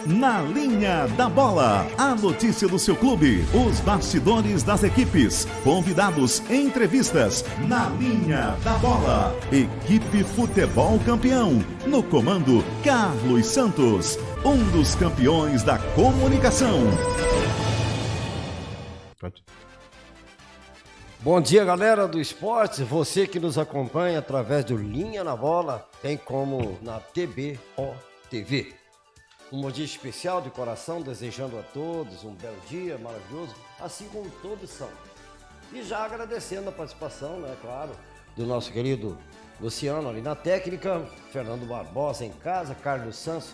Na Linha da Bola, a notícia do seu clube, os bastidores das equipes, convidados, entrevistas. Na Linha da Bola, equipe Futebol Campeão, no comando Carlos Santos, um dos campeões da comunicação. Bom dia, galera do esporte, você que nos acompanha através do Linha na Bola, bem como na TBO-TV. Um bom dia especial de coração, desejando a todos um belo dia maravilhoso, assim como todos são. E já agradecendo a participação, né, claro, do nosso querido Luciano ali na técnica, Fernando Barbosa em casa, Carlos Santos.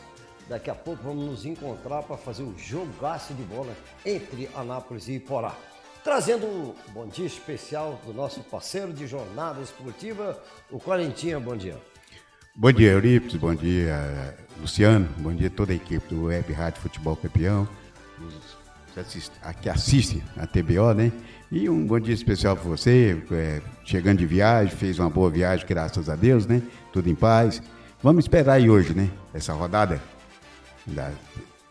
Daqui a pouco vamos nos encontrar para fazer o jogaço de bola entre Anápolis e Iporá. Trazendo um bom dia especial do nosso parceiro de jornada esportiva, o Quarentinha. Bom dia. Bom dia, Eurípides. Bom dia, Luciano. Bom dia a toda a equipe do Web Rádio Futebol Campeão, que assiste a TBO, né? E um bom dia especial para você, chegando de viagem, fez uma boa viagem, graças a Deus, né? Tudo em paz. Vamos esperar aí hoje, né? Essa rodada, da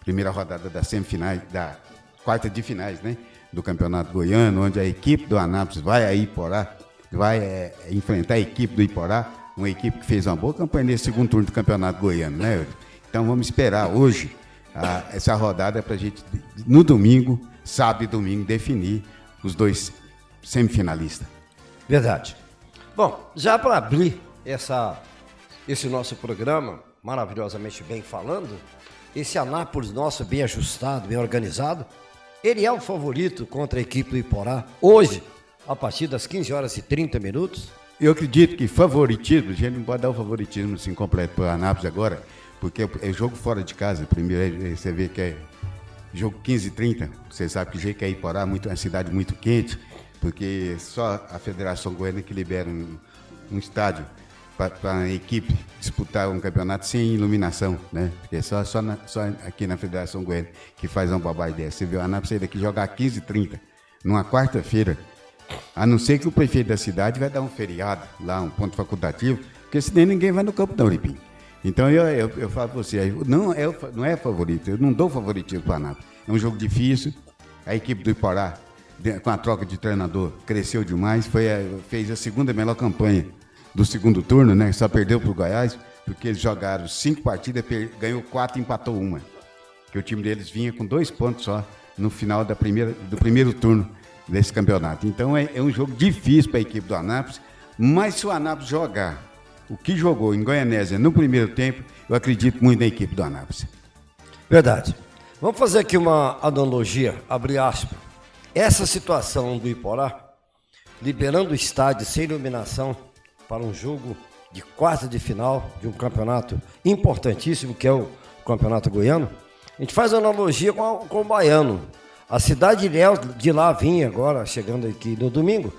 primeira rodada das semifinais, da quarta de finais, né? Do Campeonato Goiano, onde a equipe do Anápolis vai a Iporá, vai enfrentar a equipe do Iporá, uma equipe que fez uma boa campanha nesse segundo turno do Campeonato Goiano, né? Então vamos esperar hoje essa rodada para a gente, no domingo, sábado e domingo, definir os dois semifinalistas. Verdade. Bom, já para abrir esse nosso programa, maravilhosamente bem falando, esse Anápolis nosso bem ajustado, bem organizado, ele é o favorito contra a equipe do Iporá, hoje, a partir das 15 horas e 30 minutos. Eu acredito que favoritismo, a gente não pode dar o favoritismo assim completo para o Anápolis agora, porque é jogo fora de casa. Primeiro, você vê que é jogo 15h30, você sabe que Jequié Iporá é uma cidade muito quente, porque só a Federação Goiana que libera um estádio para a equipe disputar um campeonato sem iluminação, né? Porque só aqui na Federação Goiana que faz uma bobagem dessa. Você viu o Anápolis sair daqui jogar 15h30, numa quarta-feira, a não ser que o prefeito da cidade vai dar um feriado lá, um ponto facultativo, porque senão ninguém vai no campo da Uripim. Então eu falo para você, não é favorito, eu não dou favoritismo para o Anápolis. É um jogo difícil, a equipe do Iporá, com a troca de treinador, cresceu demais, fez a segunda melhor campanha do segundo turno, né? Só perdeu para o Goiás, porque eles jogaram 5 partidas, ganhou 4 e empatou 1. Que o time deles vinha com 2 pontos só no final do primeiro turno desse campeonato. Então é um jogo difícil para a equipe do Anápolis, mas se o Anápolis jogar o que jogou em Goianésia no primeiro tempo, eu acredito muito na equipe do Anápolis. Verdade. Vamos fazer aqui uma analogia, abre aspas. Essa situação do Iporá, liberando o estádio sem iluminação para um jogo de quarta de final de um campeonato importantíssimo, que é o Campeonato Goiano, a gente faz analogia com o Baiano. A cidade de Ilhéus, de lá vinha agora, chegando aqui no domingo,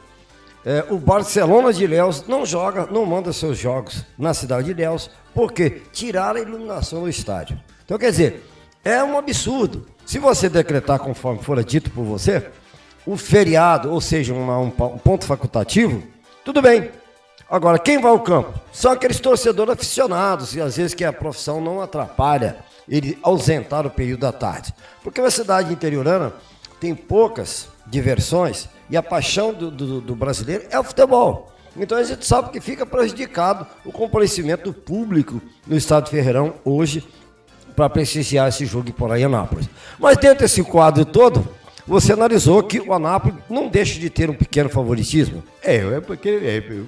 o Barcelona de Ilhéus não manda seus jogos na cidade de Ilhéus, porque tiraram a iluminação do estádio. Então, quer dizer, é um absurdo. Se você decretar, conforme fora dito por você, o feriado, ou seja, um ponto facultativo, tudo bem. Agora, quem vai ao campo? São aqueles torcedores aficionados, e às vezes que a profissão não atrapalha ele ausentar o período da tarde. Porque a cidade interiorana tem poucas diversões e a paixão do brasileiro é o futebol. Então a gente sabe que fica prejudicado o comparecimento do público no Estádio Ferreirão hoje para prestigiar esse jogo por aí em Anápolis. Mas dentro desse quadro todo, você analisou que o Anápolis não deixa de ter um pequeno favoritismo? É um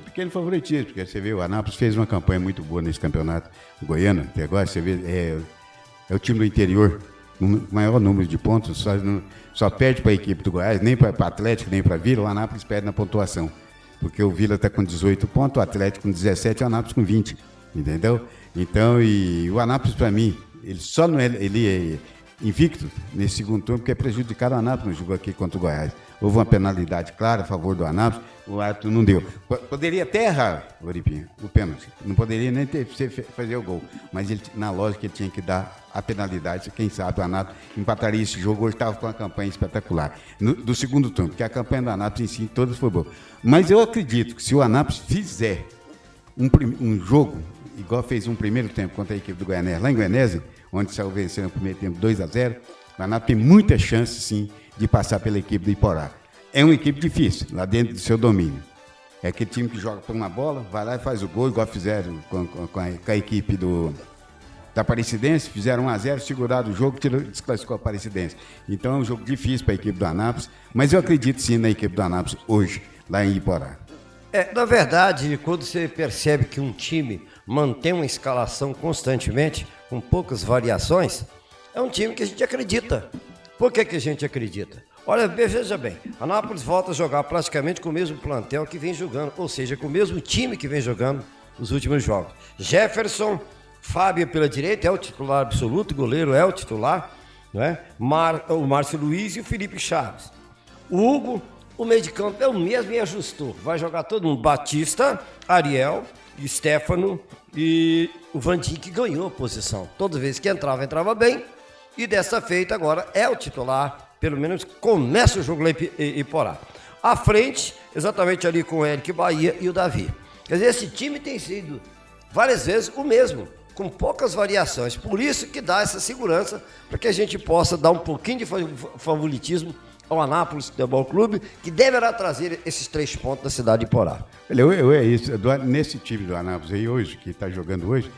pequeno favoritismo, porque você vê, o Anápolis fez uma campanha muito boa nesse campeonato goiano, até agora, você vê, é o time do interior, o maior número de pontos, só perde para a equipe do Goiás, nem para o Atlético, nem para a Vila, o Anápolis perde na pontuação, porque o Vila está com 18 pontos, o Atlético com 17 e o Anápolis com 20, entendeu? Então, e o Anápolis, para mim, ele só não ele é invicto nesse segundo turno, porque é prejudicado o Anápolis no jogo aqui contra o Goiás. Houve uma penalidade clara a favor do Anápolis, o árbitro não deu. Poderia até errar, Oripinha, o pênalti. Não poderia nem fazer o gol. Mas ele, na lógica, ele tinha que dar a penalidade. Quem sabe o Anápolis empataria esse jogo. Hoje estava com uma campanha espetacular. Do segundo turno, porque a campanha do Anápolis em si, todas foi boa. Mas eu acredito que se o Anápolis fizer um jogo, igual fez um primeiro tempo contra a equipe do Goianese, lá em Goianésia, onde saiu vencendo no primeiro tempo 2-0. O Anápolis tem muita chance, sim, de passar pela equipe do Iporá. É uma equipe difícil, lá dentro do seu domínio. É aquele time que joga por uma bola, vai lá e faz o gol, igual fizeram com a equipe da Aparecidense, fizeram 1-0, seguraram o jogo, desclassificou a Aparecidense. Então é um jogo difícil para a equipe do Anápolis, mas eu acredito sim na equipe do Anápolis hoje, lá em Iporá. Na verdade, quando você percebe que um time mantém uma escalação constantemente, com poucas variações, é um time que a gente acredita. Por que a gente acredita? Olha, veja bem, a Anápolis volta a jogar praticamente com o mesmo plantel que vem jogando, ou seja, com o mesmo time que vem jogando nos últimos jogos. Jefferson, Fábio pela direita, é o titular absoluto, o goleiro é o titular, não é? O Márcio Luiz e o Felipe Chaves. O Hugo, o meio de campo é o mesmo e ajustou. Vai jogar todo mundo, Batista, Ariel, Stefano e o Vandim, que ganhou a posição. Toda vez que entrava bem, e dessa feita agora é o titular. Pelo menos começa o jogo lá em Iporá. À frente, exatamente ali com o Eric Bahia e o Davi. Quer dizer, esse time tem sido várias vezes o mesmo, com poucas variações. Por isso que dá essa segurança para que a gente possa dar um pouquinho de favoritismo ao Anápolis Futebol Clube, que deverá trazer esses 3 pontos da cidade de Iporá. Nesse time do Anápolis aí hoje, que está jogando hoje,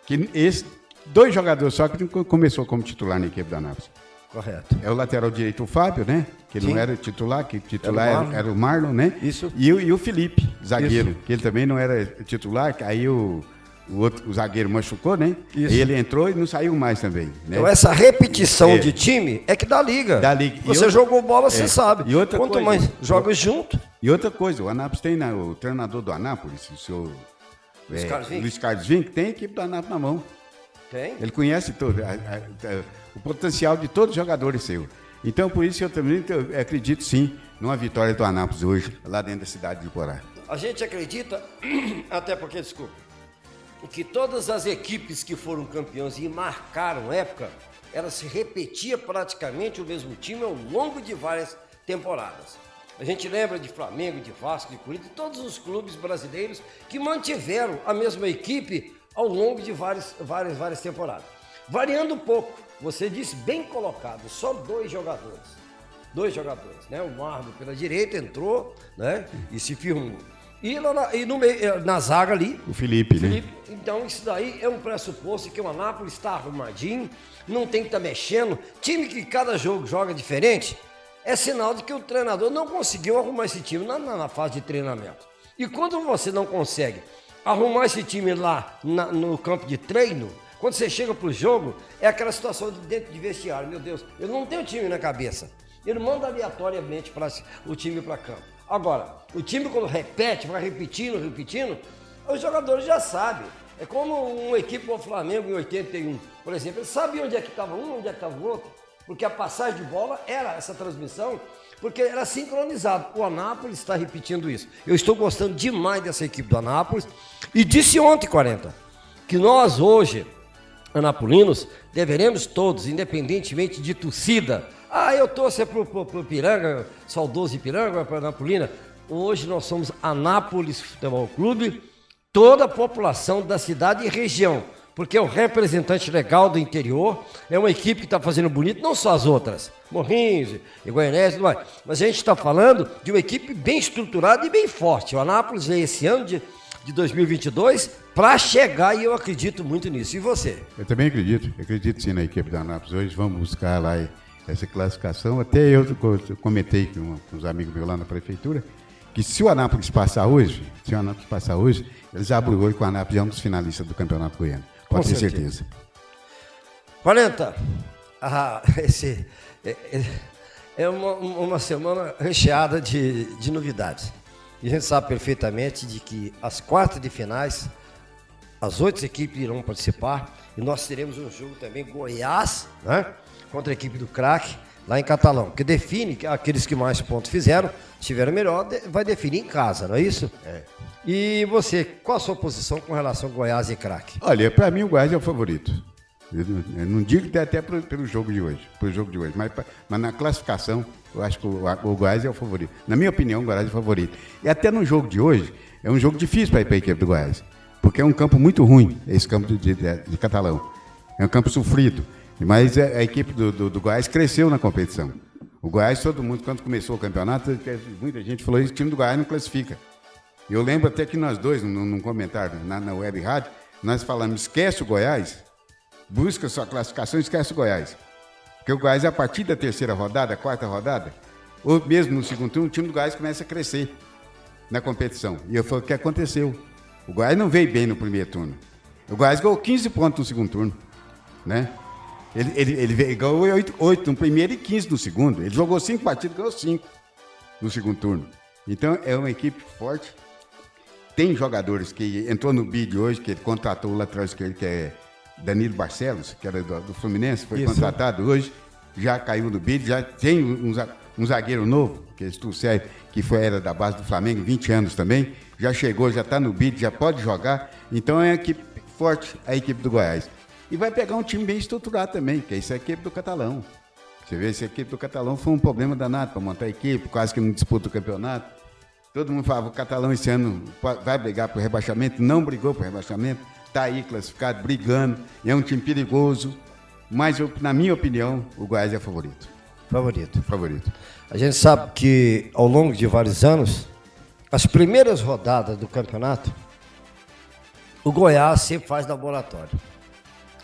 que esses 2 jogadores só que começou como titular na equipe do Anápolis. Correto. É o lateral direito, o Fábio, né? Que Sim. não era titular, que titular era o Marlon, né? Isso. E o Felipe, zagueiro, Isso. que ele também não era titular, aí o zagueiro machucou, né? Isso. E ele entrou e não saiu mais também. Né? Então essa repetição de time é que dá liga. Dá liga. Você jogou bola, você sabe. E outra Quanto coisa, mais joga junto. E outra coisa, o Anápolis tem o treinador do Anápolis, o senhor Luiz Carlos Vinck, tem a equipe do Anápolis na mão. Tem. Ele conhece todo, o potencial de todos os jogadores seu. Então, por isso, eu também acredito, sim, numa vitória do Anápolis hoje, lá dentro da cidade de Iporá. A gente acredita, até porque, desculpa, que todas as equipes que foram campeãs e marcaram época, elas se repetia praticamente o mesmo time ao longo de várias temporadas. A gente lembra de Flamengo, de Vasco, de Corinthians, de todos os clubes brasileiros que mantiveram a mesma equipe ao longo de várias temporadas. Variando um pouco, você disse bem colocado, só 2 jogadores. 2 jogadores, né? O Marlon pela direita entrou, né? E se firmou. E no meio, na zaga ali, o Felipe, né? Então isso daí é um pressuposto que o Anápolis está arrumadinho, não tem que estar mexendo. Time que cada jogo joga diferente, é sinal de que o treinador não conseguiu arrumar esse time na fase de treinamento. E quando você não consegue arrumar esse time lá no campo de treino, quando você chega pro jogo, é aquela situação de dentro de vestiário. Meu Deus, eu não tenho time na cabeça. Ele manda aleatoriamente o time para campo. Agora, o time quando repete, vai repetindo, os jogadores já sabem. É como uma equipe como o Flamengo em 81, por exemplo. Ele sabia onde é que estava um, onde é que estava o outro, porque a passagem de bola era essa transmissão, porque era sincronizado. O Anápolis está repetindo isso. Eu estou gostando demais dessa equipe do Anápolis. E disse ontem, 40, que nós hoje, anapolinos, deveremos todos, independentemente de torcida. Eu torço pro Piranga, saudoso Ipiranga, para Anapolina. Hoje nós somos Anápolis Futebol Clube, toda a população da cidade e região, porque é o representante legal do interior, é uma equipe que está fazendo bonito, não só as outras, Morrinhos, Goianese, tudo mais, mas a gente está falando de uma equipe bem estruturada e bem forte. O Anápolis vem esse ano de 2022 para chegar e eu acredito muito nisso. E você? Eu também acredito sim na equipe da Anápolis. Hoje vamos buscar lá essa classificação. Até eu comentei com os amigos meus lá na prefeitura, que se o Anápolis passar hoje, eles abrem o olho com o Anápolis é um dos finalistas do Campeonato Goiano. Pode ter certeza. 40. É uma semana recheada de novidades. E a gente sabe perfeitamente de que as quartas de finais, as 8 equipes irão participar. E nós teremos um jogo também, Goiás, né, contra a equipe do Craque, lá em Catalão. Que define que aqueles que mais pontos fizeram, tiveram melhor, vai definir em casa, não é isso? É. E você, qual a sua posição com relação ao Goiás e Craque? Olha, para mim o Goiás é o favorito. Eu não digo que até pelo jogo de hoje, mas na classificação, eu acho que o Goiás é o favorito. Na minha opinião, o Goiás é o favorito. E até no jogo de hoje, é um jogo difícil para a equipe do Goiás, porque é um campo muito ruim, esse campo de Catalão. É um campo sofrido. Mas a equipe do Goiás cresceu na competição. O Goiás, todo mundo, quando começou o campeonato, muita gente falou isso, o time do Goiás não classifica. Eu lembro até que nós dois, num comentário na web rádio, nós falamos, esquece o Goiás, busca sua classificação e esquece o Goiás. Porque o Goiás, a partir da terceira rodada, quarta rodada, ou mesmo no segundo turno, o time do Goiás começa a crescer na competição. E eu falei, o que aconteceu? O Goiás não veio bem no primeiro turno. O Goiás ganhou 15 pontos no segundo turno, né? Ele ganhou 8 no primeiro e 15 no segundo. Ele jogou 5 partidas, ganhou 5 no segundo turno. Então, é uma equipe forte. Tem jogadores que entrou no bid hoje, que ele contratou o lateral esquerdo, que é Danilo Barcelos, que era do Fluminense, foi contratado hoje, já caiu no bid, já tem um zagueiro novo, que é Stussé, que era da base do Flamengo, 20 anos também, já chegou, já está no bid, já pode jogar. Então, é uma equipe forte, a equipe do Goiás. E vai pegar um time bem estruturado também, que é essa equipe do Catalão. Você vê, essa equipe do Catalão foi um problema danado para montar a equipe, quase que não disputa o campeonato. Todo mundo falava, o Catalão esse ano vai brigar por rebaixamento, não brigou por rebaixamento, está aí classificado, brigando, é um time perigoso, mas na minha opinião, o Goiás é favorito. Favorito. A gente sabe que ao longo de vários anos, as primeiras rodadas do campeonato, o Goiás sempre faz laboratório.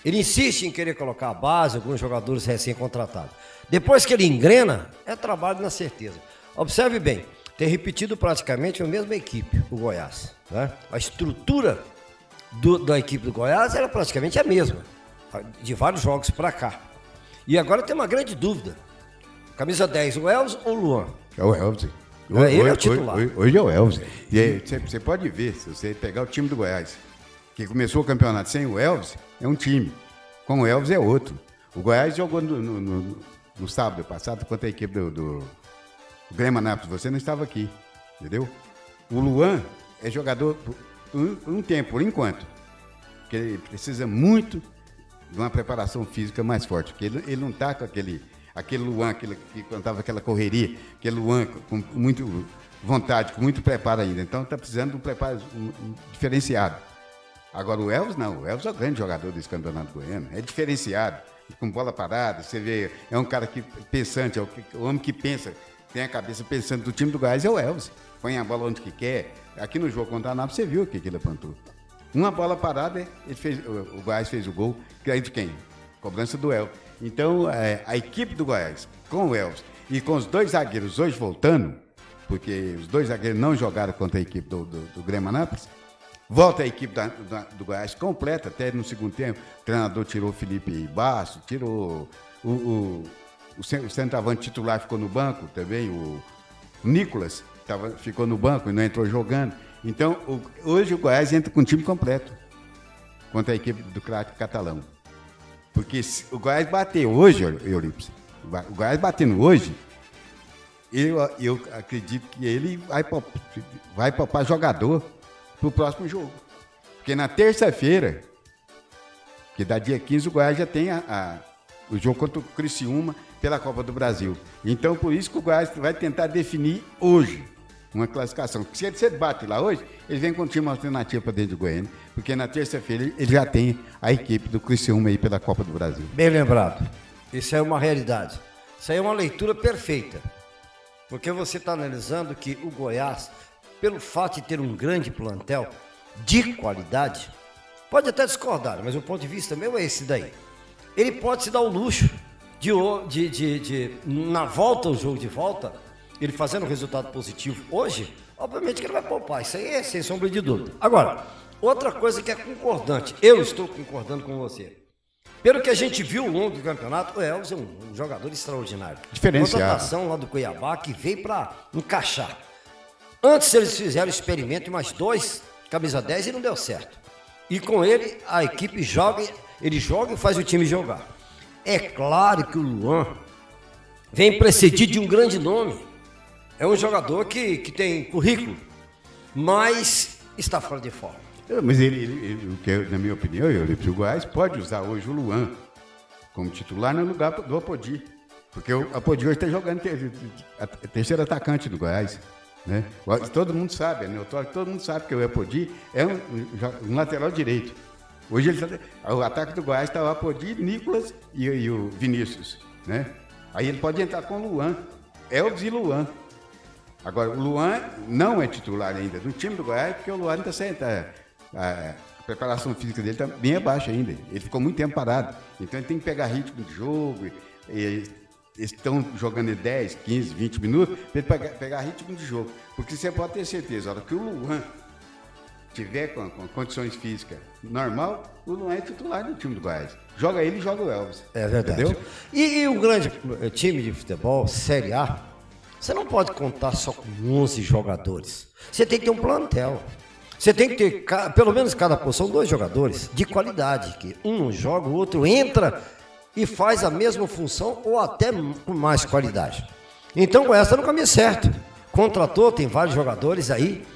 Ele insiste em querer colocar a base, alguns jogadores recém-contratados. Depois que ele engrena, é trabalho na certeza. Observe bem, tem repetido praticamente a mesma equipe, o Goiás, né? A estrutura da equipe do Goiás era praticamente a mesma, de vários jogos para cá. E agora tem uma grande dúvida. Camisa 10, o Elvis ou o Luan? É o Elvis. Ele é o titular. Hoje é o Elvis. E aí, você pode ver, se você pegar o time do Goiás, que começou o campeonato sem o Elvis, é um time. Com o Elvis é outro. O Goiás jogou no sábado passado contra a equipe do Grêmio Anápolis. Você não estava aqui, entendeu? O Luan é jogador por um tempo, por enquanto. Porque ele precisa muito de uma preparação física mais forte. Porque ele não está com aquele Luan, que quando estava aquela correria, aquele Luan com muito vontade, com muito preparo ainda. Então está precisando de um preparo diferenciado. Agora o Elvis não, o Elvis é o grande jogador desse campeonato goiano, é diferenciado, com bola parada, você vê, é um cara que pensante, é o homem que pensa, tem a cabeça pensando do time do Goiás, é o Elvis, põe a bola onde que quer. Aqui no jogo contra a Anápolis, você viu o que ele apontou. Uma bola parada, o Goiás fez o gol, que é de quem? Cobrança do Elvis. Então, a equipe do Goiás, com o Elvis e com os dois zagueiros hoje voltando, porque os dois zagueiros não jogaram contra a equipe do Grêmio Anápolis, volta a equipe do Goiás completa, até no segundo tempo. O treinador tirou o Felipe Basso, tirou o centroavante titular, ficou no banco também, o Nicolas ficou no banco e não entrou jogando. Então, hoje o Goiás entra com o time completo contra a equipe do craque Catalão. Porque se o Goiás bateu hoje, Eurípides, o Goiás batendo hoje, eu acredito que ele vai poupar jogador para o próximo jogo. Porque na terça-feira, que dá dia 15, o Goiás já tem o jogo contra o Criciúma pela Copa do Brasil. Então, por isso que o Goiás vai tentar definir hoje uma classificação. Se ele bate lá hoje, ele vem com um time alternativo para dentro do Goiânia, porque na terça-feira ele já tem a equipe do Criciúma aí pela Copa do Brasil. Bem lembrado. Isso é uma realidade. Isso aí é uma leitura perfeita. Porque você está analisando que o Goiás, pelo fato de ter um grande plantel de qualidade, pode até discordar, mas o ponto de vista meu é esse daí. Ele pode se dar o luxo de na volta, o jogo de volta, ele fazendo um resultado positivo hoje, obviamente que ele vai poupar, isso aí é sem sombra de dúvida. Agora, outra coisa que é concordante, eu estou concordando com você. Pelo que a gente viu ao longo do campeonato, o Elvis é um jogador extraordinário. Diferenciado. Contratação lá do Cuiabá que veio para encaixar. Antes eles fizeram experimento em mais 2, camisa 10, e não deu certo. E com ele, a equipe joga, ele joga e faz o time jogar. É claro que o Luan vem precedido de um grande nome. É um jogador que tem currículo, mas está fora de forma. Mas na minha opinião, o Goiás pode usar hoje o Luan como titular no lugar do Apodi. Porque o Apodi hoje está jogando terceiro atacante do Goiás. Né? Todo mundo sabe, né? Todo mundo sabe que o Apodi é um lateral direito. Hoje o ataque do Goiás está o Apodi, Nicolas e o Vinícius, né? Aí ele pode entrar com o Luan, Elvis e Luan. Agora, o Luan não é titular ainda do time do Goiás, porque o Luan está sentado. A preparação física dele está bem abaixo ainda. Ele ficou muito tempo parado. Então ele tem que pegar ritmo de jogo. Eles estão jogando 10, 15, 20 minutos para ele pegar ritmo de jogo. Porque você pode ter certeza, a hora que o Luan tiver com condições físicas normal, o Luan é titular do time do Goiás. Joga ele e joga o Elvis. É verdade. Entendeu? E o grande time de futebol, Série A, você não pode contar só com 11 jogadores. Você tem que ter um plantel. Você tem que ter, pelo menos cada posição, 2 jogadores de qualidade. Que um joga, o outro entra e faz a mesma função ou até com mais qualidade. Então o Goiás está no caminho certo. Contratou, tem vários jogadores aí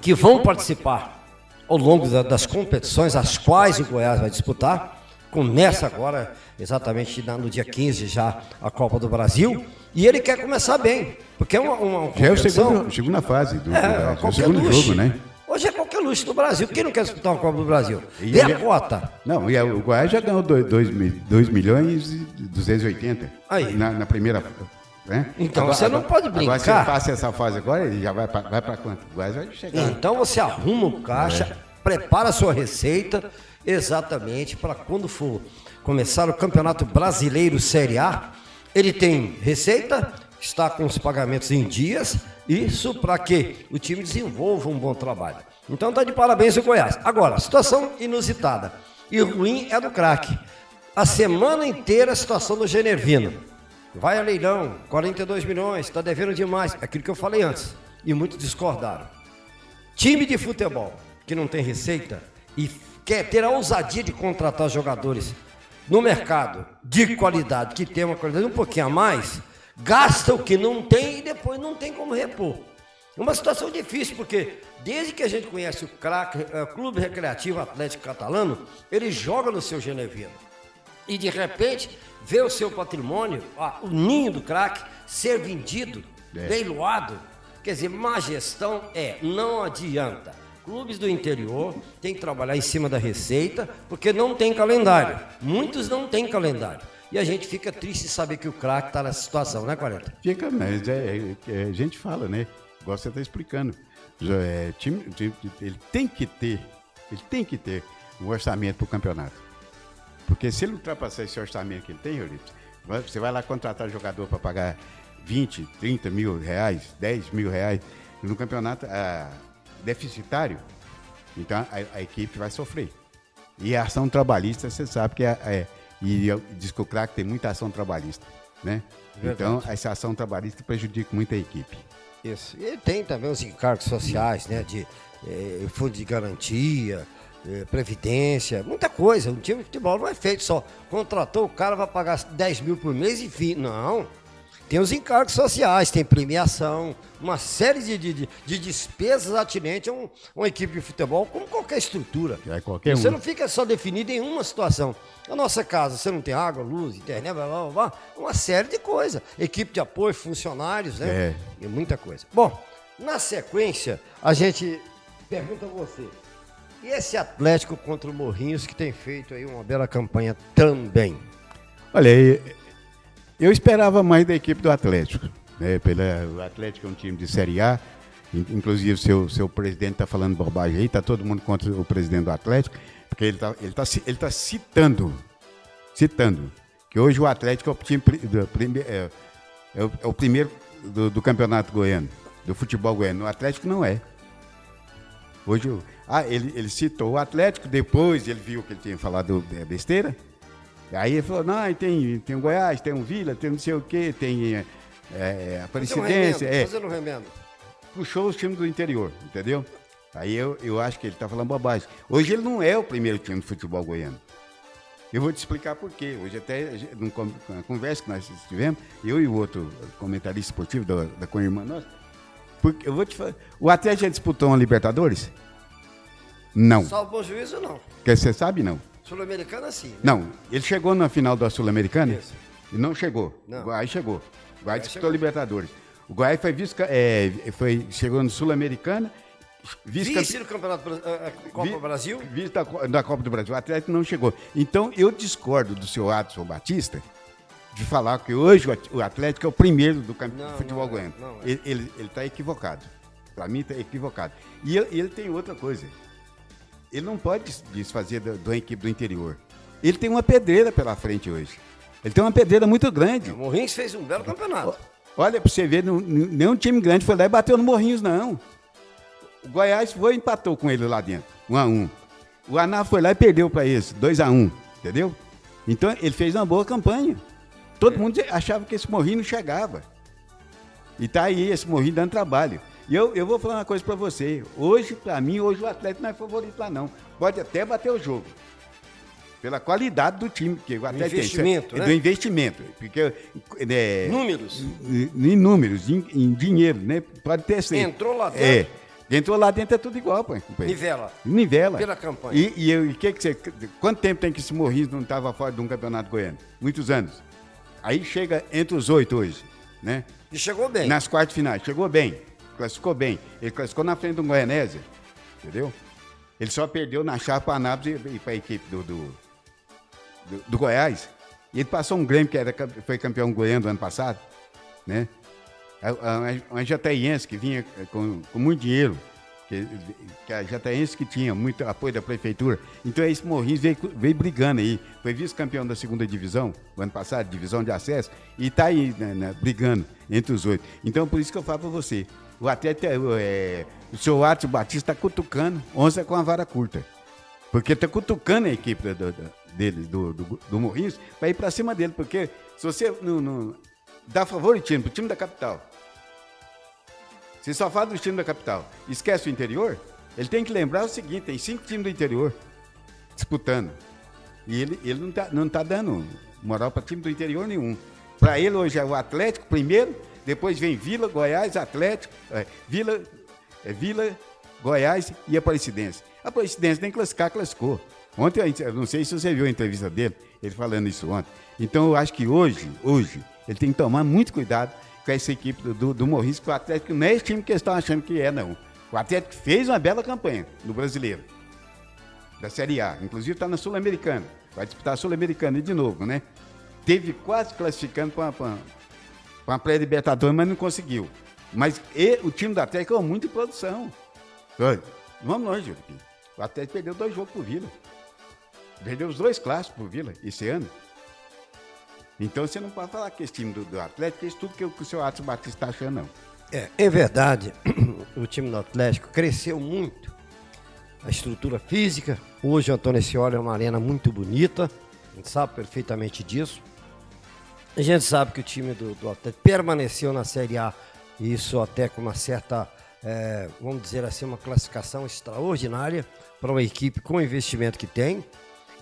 que vão participar ao longo das competições as quais o Goiás vai disputar. Começa agora, exatamente no dia 15, já a Copa do Brasil. E ele quer começar bem, porque é uma competição... Já é a segunda fase do é o segundo luxo. jogo, né? Hoje é qualquer luxo do Brasil. Quem não quer disputar uma Copa do Brasil? Vê a cota. Não, e o Goiás já ganhou 2 milhões e 280 Aí. Na primeira... Né? Então você não pode brincar. Agora, se ele passa essa fase agora, ele já vai para quanto? O Goiás vai chegar. Então você arruma o caixa, prepara a sua receita, exatamente para quando for começar o Campeonato Brasileiro Série A, ele tem receita, está com os pagamentos em dias, isso para que o time desenvolva um bom trabalho. Então está de parabéns o Goiás. Agora, situação inusitada e ruim é do craque. A semana inteira a situação do Genervino. Vai a leilão, 42 milhões, está devendo demais. Aquilo que eu falei antes. E muitos discordaram. Time de futebol que não tem receita e quer ter a ousadia de contratar jogadores no mercado de qualidade, que tem uma qualidade um pouquinho a mais, gasta o que não tem e depois não tem como repor. É uma situação difícil, porque desde que a gente conhece o craque, Clube Recreativo Atlético Catalano, ele joga no seu Genevino. E de repente vê o seu patrimônio, o ninho do craque, ser vendido, leiloado. Quer dizer, má gestão não adianta. Clubes do interior têm que trabalhar em cima da receita, porque não tem calendário. Muitos não têm calendário. E a gente fica triste de saber que o craque está nessa situação, né, 40? Fica, mas a gente fala, né? Igual você está explicando. Ele tem que ter um orçamento para o campeonato. Porque se ele ultrapassar esse orçamento que ele tem, Euripides, você vai lá contratar jogador para pagar 20, 30 mil reais, 10 mil reais no campeonato deficitário, então a equipe vai sofrer. E a ação trabalhista, você sabe que diz que o craque tem muita ação trabalhista, né? Então, essa ação trabalhista prejudica muito a equipe. Isso. E tem também os encargos sociais, né? De fundo de garantia, previdência, muita coisa. Um time de futebol não é feito só. Contratou o cara, vai pagar 10 mil por mês e fim. Não. Tem os encargos sociais, tem premiação, uma série de despesas atinentes a uma equipe de futebol, como qualquer estrutura. Você não fica só definido em uma situação. Na nossa casa, você não tem água, luz, internet, blá, blá, blá, uma série de coisas. Equipe de apoio, funcionários, né? E muita coisa. Bom, na sequência, a gente pergunta a você. E esse Atlético contra o Morrinhos, que tem feito aí uma bela campanha também? Olha, eu esperava mais da equipe do Atlético. Né? O Atlético é um time de Série A, inclusive seu presidente está falando bobagem aí, está todo mundo contra o presidente do Atlético, porque ele tá citando que hoje o Atlético é o time o primeiro do campeonato goiano, do futebol goiano. O Atlético não é. Hoje, ele citou o Atlético, depois ele viu que ele tinha falado besteira. Aí ele falou, não, tem o Goiás, tem o Vila, tem não sei o quê, tem a Aparecidense. Fazendo um remendo. Puxou os times do interior, entendeu? Aí eu acho que ele está falando bobagem. Hoje ele não é o primeiro time de futebol goiano. Eu vou te explicar por quê. Hoje até, numa conversa que nós tivemos, eu e o outro comentarista esportivo da co-irmã nossa, porque eu vou te falar, o Atlético já disputou uma Libertadores? Não. Salvo bom juízo, não. Porque você sabe, não. Sul-Americana, sim. Né? Não, ele chegou na final da Sul-Americana e não chegou. Não. O Goiás chegou. O Goiás disputou a Libertadores. O Goiás chegou no Sul-Americana Vice do Campeonato Copa Brasil? Vice da Copa do Brasil. O Atlético não chegou. Então, eu discordo do seu Adson Batista de falar que hoje o Atlético é o primeiro do futebol goiano. Ele está equivocado. Para mim, está equivocado. E ele tem outra coisa. Ele não pode desfazer da equipe do interior. Ele tem uma pedreira pela frente hoje. Ele tem uma pedreira muito grande. O Morrinhos fez um belo campeonato. Olha, para você ver, nenhum time grande foi lá e bateu no Morrinhos, não. O Goiás foi e empatou com ele lá dentro, 1-1. O Aná foi lá e perdeu para eles, 2-1, entendeu? Então, ele fez uma boa campanha. Todo mundo achava que esse Morrinho não chegava. E tá aí, esse Morrinho dando trabalho. E eu vou falar uma coisa para você. Hoje, para mim, o Atlético não é favorito lá, não. Pode até bater o jogo. Pela qualidade do time. Que o Atlético investimento, tem, né? Do investimento. Porque, números. Em números, em dinheiro, né? Pode ter sim. Entrou lá dentro. Entrou lá dentro é tudo igual, pô. Nivela. Pela campanha. E quanto tempo tem que esse Morrinhos não estava fora de um campeonato goiano? Muitos anos. Aí chega entre os 8 hoje, né? E chegou bem. Nas quartas finais, chegou bem, classificou bem. Ele classificou na frente do Goianésia, entendeu? Ele só perdeu na chave para Anápolis e para a equipe do Goiás. E ele passou um Grêmio que foi campeão goiano do ano passado, né? A Jataiense que vinha com muito dinheiro, que a Jataiense que tinha muito apoio da prefeitura. Então esse Morrinhos veio brigando aí. Foi vice-campeão da segunda divisão, o ano passado, divisão de acesso, e está aí brigando entre os 8. Então por isso que eu falo para você, o Atlético, o seu Adson Batista está cutucando onça com a vara curta. Porque está cutucando a equipe do Morrinhos para ir para cima dele. Porque se você não dá favoritismo para o time da capital, você só fala do time da capital, esquece o interior, ele tem que lembrar o seguinte, tem 5 times do interior disputando. E ele não tá dando moral para time do interior nenhum. Para ele hoje é o Atlético primeiro, depois vem Vila, Goiás, Atlético, Vila, Goiás e Aparecidense. A Aparecidense nem classificou. Ontem, eu não sei se você viu a entrevista dele, ele falando isso ontem. Então eu acho que hoje, ele tem que tomar muito cuidado com essa equipe do Morrinhos, que o Atlético não é esse time que eles estão achando que é, não. O Atlético fez uma bela campanha no Brasileiro, da Série A. Inclusive está na Sul-Americana. Vai disputar a Sul-Americana de novo, né? Teve quase classificando para uma pré-libertadores, mas não conseguiu. Mas o time do Atlético é muito em produção. Vamos longe, Júlio. O Atlético perdeu 2 jogos pro Vila. Perdeu os 2 clássicos pro Vila esse ano. Então você não pode falar que esse time do Atlético é isso tudo que o seu Adson Batista está achando, não. É verdade, o time do Atlético cresceu muito. A estrutura física, hoje o Antônio Scioli é uma arena muito bonita, a gente sabe perfeitamente disso. A gente sabe que o time do Atlético permaneceu na Série A, e isso até com uma certa, vamos dizer assim, uma classificação extraordinária para uma equipe com o investimento que tem.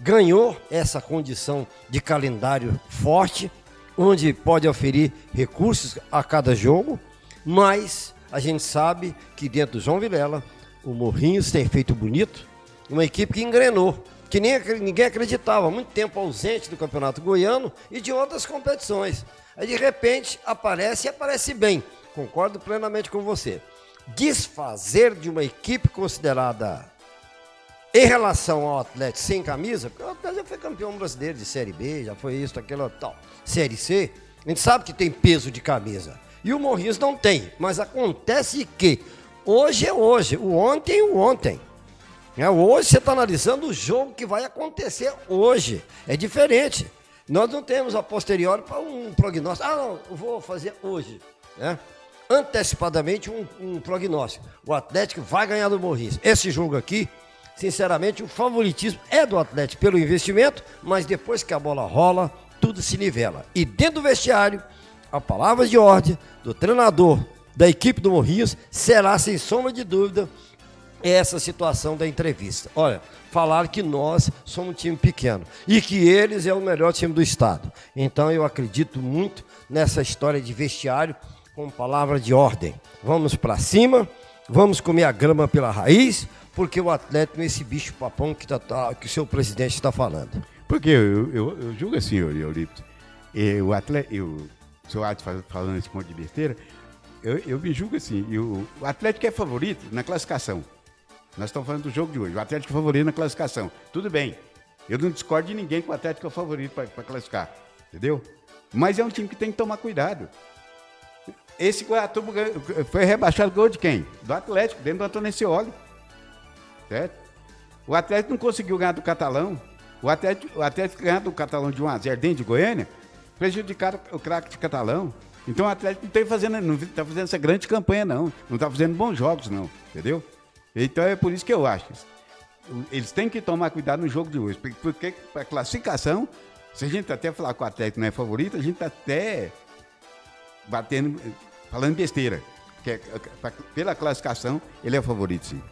Ganhou essa condição de calendário forte, onde pode oferir recursos a cada jogo, mas a gente sabe que dentro do João Vilela, o Morrinhos tem feito bonito, uma equipe que engrenou, que ninguém acreditava, muito tempo ausente do Campeonato Goiano e de outras competições. Aí de repente aparece e aparece bem, concordo plenamente com você. Desfazer de uma equipe considerada, em relação ao Atlético sem camisa, porque o Atlético já foi campeão brasileiro de Série B, já foi isso, aquilo, tal. Série C, a gente sabe que tem peso de camisa. E o Morrinhos não tem. Mas acontece que hoje é hoje, o ontem é o ontem. Hoje você está analisando o jogo que vai acontecer hoje. É diferente. Nós não temos a posteriori para um prognóstico. Não, eu vou fazer hoje. Antecipadamente um prognóstico. O Atlético vai ganhar do Morrinhos. Esse jogo aqui, sinceramente, o favoritismo é do Atlético pelo investimento, mas depois que a bola rola, tudo se nivela. E dentro do vestiário, a palavra de ordem do treinador da equipe do Morrinhos será, sem sombra de dúvida, essa situação da entrevista. Olha, falaram que nós somos um time pequeno e que eles é o melhor time do estado. Então eu acredito muito nessa história de vestiário com palavra de ordem. Vamos para cima, vamos comer a grama pela raiz, porque o Atlético não é esse bicho papão que o seu presidente está falando. Porque eu julgo assim, Eurípides, o seu Adson falando esse monte de besteira, eu me julgo assim, o Atlético é favorito na classificação. Nós estamos falando do jogo de hoje. O Atlético é favorito na classificação. Tudo bem. Eu não discordo de ninguém que o Atlético é favorito para classificar. Entendeu? Mas é um time que tem que tomar cuidado. Esse Goiatuba foi rebaixado gol de quem? Do Atlético, dentro do Antônio Scioli. Certo? O Atlético não conseguiu ganhar do Catalão. O Atlético ganhar do Catalão de 1-0 dentro de Goiânia, prejudicaram o craque de Catalão. Então o Atlético não está fazendo essa grande campanha, não. Não está fazendo bons jogos, não. Entendeu? Então é por isso que eu acho. Eles têm que tomar cuidado no jogo de hoje. Porque para classificação, se a gente até falar que o Atlético não é favorito, a gente está até falando besteira. Porque pela classificação, ele é favorito, sim.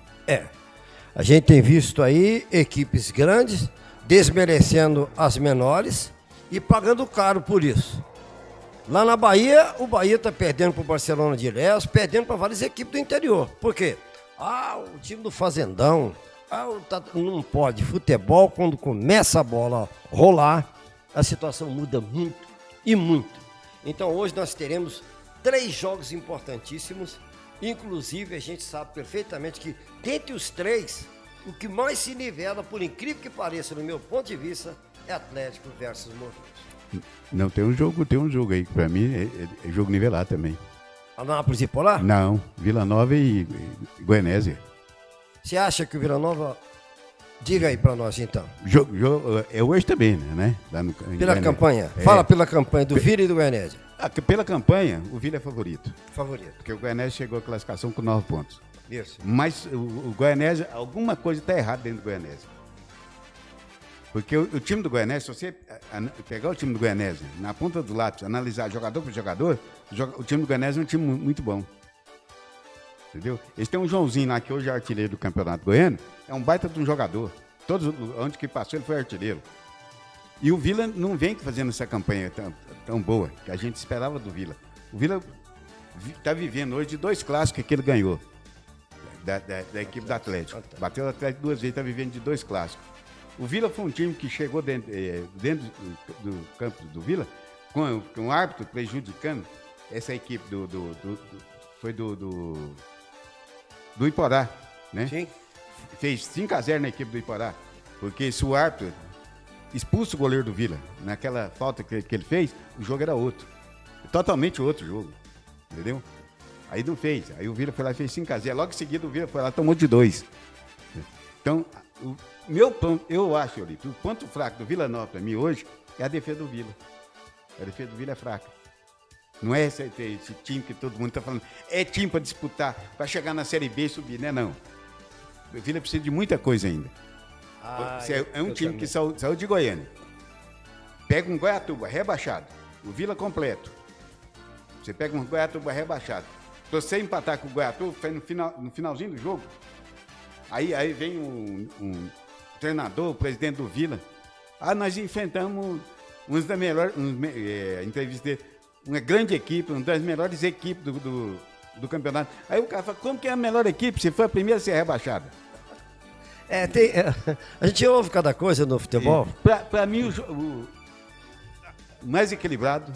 A gente tem visto aí equipes grandes desmerecendo as menores e pagando caro por isso. Lá na Bahia, o Bahia está perdendo para o Barcelona de Ilhéus, perdendo para várias equipes do interior. Por quê? O time do Fazendão, não pode. Futebol, quando começa a bola a rolar, a situação muda muito e muito. Então hoje nós teremos 3 jogos importantíssimos. Inclusive, a gente sabe perfeitamente que, dentre os 3, o que mais se nivela, por incrível que pareça, no meu ponto de vista, é Atlético versus Mogi. Não, tem um jogo aí que pra mim é jogo nivelado também. Anápolis e Polar? Não, Vila Nova e Goianésia. Você acha que o Vila Nova... Diga aí pra nós, então. É hoje também, né? Pela campanha. Fala pela campanha do Vila e do Goianésia. Pela campanha, o Vila é favorito. Favorito. Porque o Goianésia chegou à classificação com 9 pontos. Isso. Mas o Goianésia, alguma coisa está errada dentro do Goianésia. Porque o time do Goianésia, se você pegar o time do Goianésia na ponta do lápis, analisar jogador por jogador, o time do Goianésia é um time muito bom. Entendeu? Eles têm um Joãozinho lá, que hoje é artilheiro do Campeonato Goiano, é um baita de um jogador. Onde que passou, ele foi artilheiro. E o Vila não vem fazendo essa campanha tão boa, que a gente esperava do Vila. O Vila está vivendo hoje de 2 clássicos que ele ganhou, da equipe do Atlético. Bateu o Atlético 2 vezes, está vivendo de 2 clássicos. O Vila foi um time que chegou dentro do campo do Vila, com um árbitro prejudicando essa equipe foi do Iporá, né? Sim. Fez 5-0 na equipe do Iporá, porque se o árbitro expulsa o goleiro do Vila, naquela falta que ele fez, o jogo era outro. Totalmente outro jogo, entendeu? Aí não fez, aí o Vila foi lá e fez 5-0, logo em seguida o Vila foi lá e tomou de 2. Então, eu acho, Olito, o ponto fraco do Vila Nova para mim hoje é a defesa do Vila. A defesa do Vila é fraca. Não é esse time que todo mundo está falando, é time para disputar, para chegar na Série B e subir, né? Não. O Vila precisa de muita coisa ainda. É um time que saiu de Goiânia. Pega um Goiatuba rebaixado, o Vila completo. Você pega um Goiatuba rebaixado. Se você empatar com o Goiatuba, no finalzinho do jogo, aí vem um treinador, o presidente do Vila. Nós enfrentamos entrevista dele, uma grande equipe, uma das melhores equipes do campeonato. Aí o cara fala, como que é a melhor equipe? Se foi a primeira a ser rebaixada. A gente ouve cada coisa no futebol. Para mim, o mais equilibrado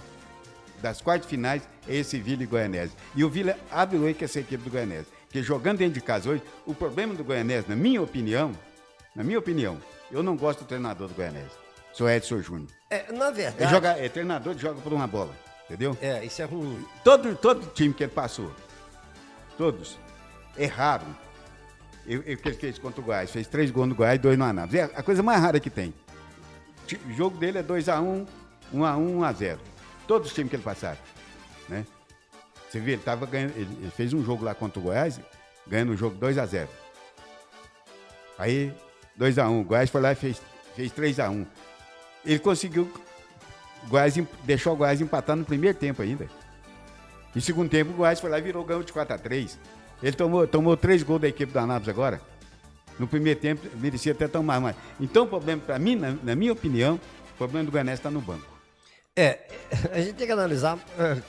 das quartas finais é esse Vila e Goianésia. E o Vila abre o olho com essa equipe do Goianésia. Porque jogando dentro de casa hoje, o problema do Goianésia, na minha opinião, eu não gosto do treinador do Goianésia. Sou Edson Júnior. Na verdade... É treinador que joga por uma bola. Entendeu? Isso é ruim. Todo time que ele passou, todos, erraram. O que ele fez contra o Goiás? Fez 3 gols no Goiás e 2 no Anápolis. É a coisa mais rara que tem. O jogo dele é 2-1, 1-1, 1-0. Todos os times que ele passaram. Né? Você vê, ele estava ganhando, ele fez um jogo lá contra o Goiás, ganhando o jogo 2-0. Aí, 2-1. O Goiás foi lá e fez 3-1. Ele conseguiu... deixou o Goiás empatar no primeiro tempo ainda. No segundo tempo, o Goiás foi lá e ganhou de 4-3. Ele tomou 3 gols da equipe do Anápolis agora. No primeiro tempo, merecia até tomar mais. Então, o problema, para mim, na minha opinião, o problema do Goianés está no banco. A gente tem que analisar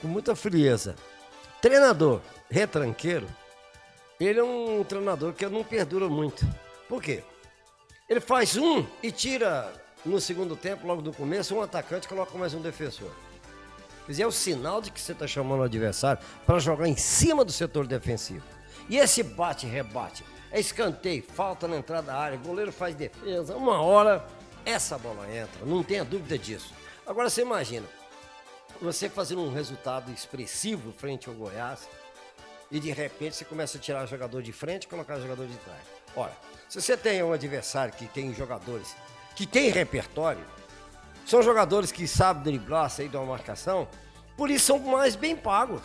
com muita frieza. Treinador retranqueiro, ele é um treinador que não perdura muito. Por quê? Ele faz e tira... No segundo tempo, logo no começo, um atacante coloca mais um defensor. É o sinal de que você está chamando o adversário para jogar em cima do setor defensivo. E esse bate-rebate, é escanteio, falta na entrada da área, o goleiro faz defesa, uma hora essa bola entra, não tenha dúvida disso. Agora você imagina, você fazendo um resultado expressivo frente ao Goiás e de repente você começa a tirar jogador de frente e colocar jogador de trás. Olha, se você tem um adversário que tem jogadores que tem repertório, são jogadores que sabem driblar, sair de uma marcação, por isso são mais bem pagos.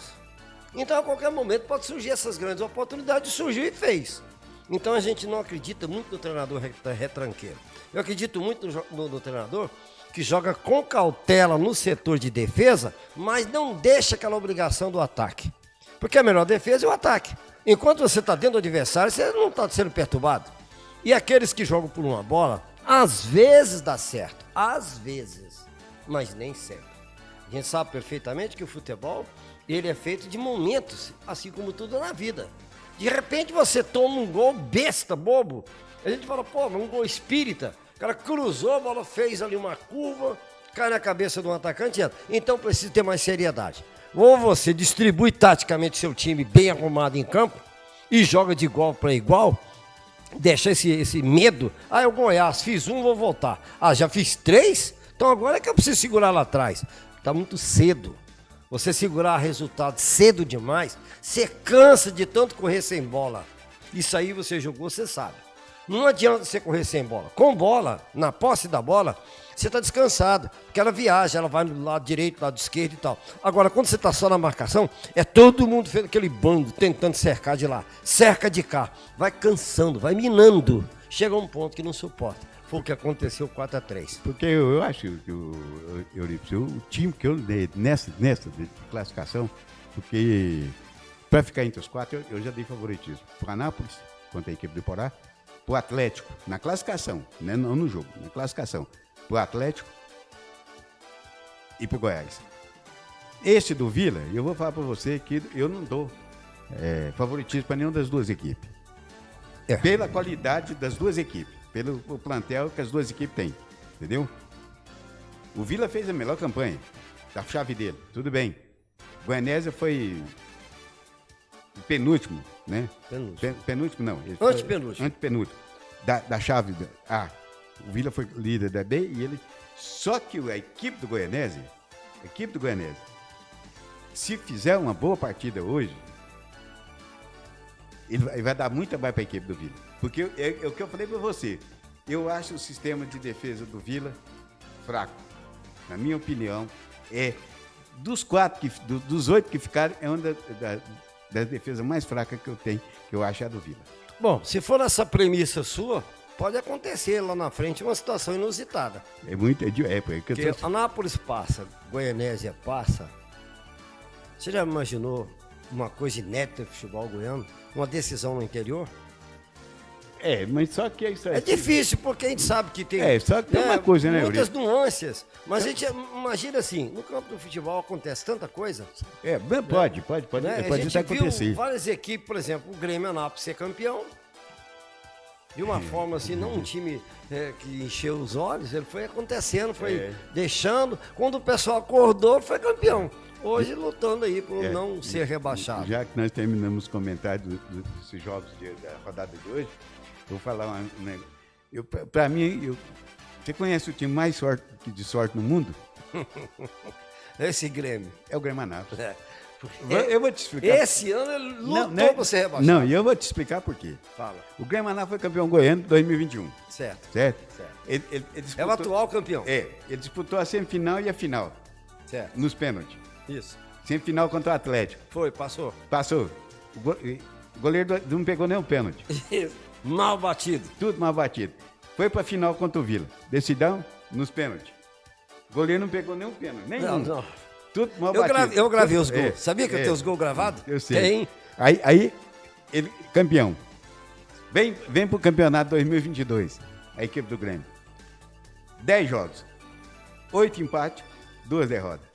Então a qualquer momento pode surgir essas grandes oportunidades, surgiu e fez. Então a gente não acredita muito no treinador retranqueiro. Eu acredito muito no treinador que joga com cautela no setor de defesa, mas não deixa aquela obrigação do ataque. Porque a melhor defesa é o ataque. Enquanto você está dentro do adversário, você não está sendo perturbado. E aqueles que jogam por uma bola, às vezes dá certo. Às vezes. Mas nem sempre. A gente sabe perfeitamente que o futebol, ele é feito de momentos, assim como tudo na vida. De repente você toma um gol besta, bobo. A gente fala, pô, um gol espírita. O cara cruzou, a bola fez ali uma curva, cai na cabeça de um atacante e entra. Então precisa ter mais seriedade. Ou você distribui taticamente seu time bem arrumado em campo e joga de igual para igual, deixa esse medo. Ah, é o Goiás, fiz um, vou voltar. Ah, já fiz 3? Então agora é que eu preciso segurar lá atrás. Tá muito cedo. Você segurar resultado cedo demais, você cansa de tanto correr sem bola. Isso aí você jogou, você sabe. Não adianta você correr sem bola. Com bola, na posse da bola, você está descansado, porque ela viaja, ela vai no lado direito, lado esquerdo e tal. Agora, quando você está só na marcação, é todo mundo fazendo aquele bando, tentando cercar de lá, cerca de cá. Vai cansando, vai minando. Chega a um ponto que não suporta. Foi o que aconteceu 4-3. Porque eu acho que o time que eu dei nessa de classificação, porque para ficar entre os 4, eu já dei favoritismo. Para o Anápolis, contra a equipe do Iporá, para o Atlético, na classificação, né, não no jogo, na classificação, para o Atlético e para o Goiás. Esse do Vila, eu vou falar para você que eu não dou favoritismo para nenhuma das duas equipes. Pela qualidade das duas equipes. Pelo plantel que as duas equipes têm, entendeu? O Vila fez a melhor campanha da chave dele, tudo bem. Goianésia foi o penúltimo, né? Penúltimo não. Antepenúltimo. Da chave A. O Vila foi líder da B e ele... Só que a equipe do Goianésia, se fizer uma boa partida hoje, ele vai dar muito trabalho para a equipe do Vila. Porque é o que eu falei para você. Eu acho o sistema de defesa do Vila fraco. Na minha opinião, dos 8 que ficaram, é uma das defesas mais fracas que eu tenho, que eu acho é a do Vila. Bom, se for essa premissa sua, pode acontecer lá na frente uma situação inusitada. Porque Anápolis passa, Goianésia passa. Você já imaginou uma coisa inédita no futebol goiano? Uma decisão no interior? Mas só que isso é difícil, porque a gente sabe que tem, só que tem uma coisa, né, muitas nuances. Mas a gente imagina assim, no campo do futebol acontece tanta coisa. Pode Né? Pode a gente acontecer. viu várias equipes, por exemplo, o Grêmio Anápolis ser campeão. De uma forma assim, não um time que encheu os olhos, ele foi acontecendo, foi deixando. Quando o pessoal acordou, foi campeão. Hoje lutando aí por não ser rebaixado. Já que nós terminamos os comentários desses jogos da rodada de hoje, eu vou falar um negócio. Para mim, você conhece o time mais de sorte no mundo? Esse Grêmio. É o Grêmio Anápolis. Eu vou te explicar. Esse ano ele lutou para ser rebaixado. Não, e eu vou te explicar por quê. Fala. O Grêmio Anápolis foi campeão goiano em 2021. Certo. Ele disputou, é o atual campeão. Ele disputou a semifinal e a final. Certo. Nos pênaltis. Isso. Semifinal contra o Atlético. Passou. O goleiro não pegou nem o pênalti. Isso. Mal batido. Tudo mal batido. Foi pra final contra o Vila. Decidão nos pênaltis. O goleiro não pegou nem um pênalti. Não. Tudo mal batido. Eu gravei os gols. Sabia que eu tenho os gols gravados? Eu sei. Tem. Aí ele, campeão. Vem pro campeonato 2022. A equipe do Grêmio. 10 jogos. 8 empates, 2 derrotas.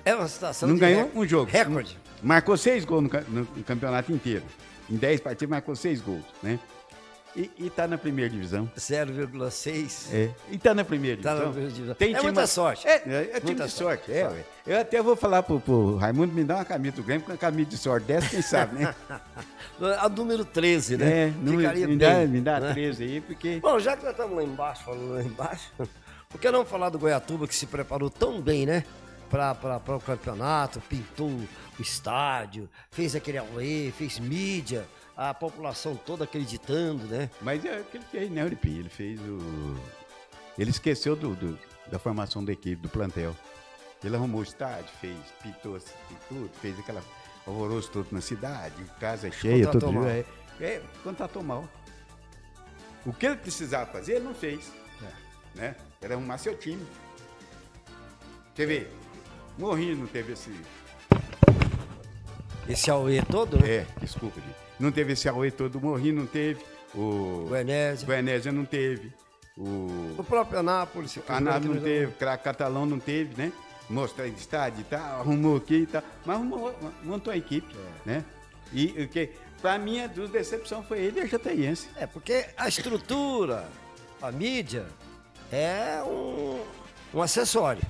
É uma situação não ganhou um jogo. Recorde. Marcou 6 gols no campeonato inteiro. Em 10 partidas marcou 6 gols, né? E tá na primeira divisão. 0,6. E tá na primeira Tá divisão. na primeira divisão. Tem É time muita sorte. É time Muita de sorte. sorte. Ué. Eu até vou falar pro Raimundo me dar uma camisa do Grêmio, com uma camisa de sorte dessa, quem sabe, né? A número 13, né? Ficaria me dá né? 13 aí, porque... Bom, já que nós estamos lá embaixo, falando lá embaixo, por que não falar do Goiatuba, que se preparou tão bem, né? Para o campeonato, pintou o estádio, fez aquele auê, fez mídia, a população toda acreditando, né? Mas é o que ele fez, né, Euripi? Ele fez o... Ele esqueceu da formação da equipe, do plantel. Ele arrumou o estádio, pintou tudo, fez aquela alvoroço todo na cidade, casa cheia, Contratou tudo. mal. Contratou mal. O que ele precisava fazer, ele não fez. Né? Era arrumar seu time. Você vê, Morrinho não teve Esse auê todo, né? Desculpa, gente. Não teve esse auê todo, o Morrinho não teve, o Goianésia não teve, o próprio Anápolis. O Anápolis não teve, o Craque Catalão não teve, né? Mostrar estádio e tal, arrumou aqui e tal, mas montou a equipe, né? E o que, pra mim, a decepção foi ele e a Jataiense. Porque a estrutura, a mídia, é um acessório.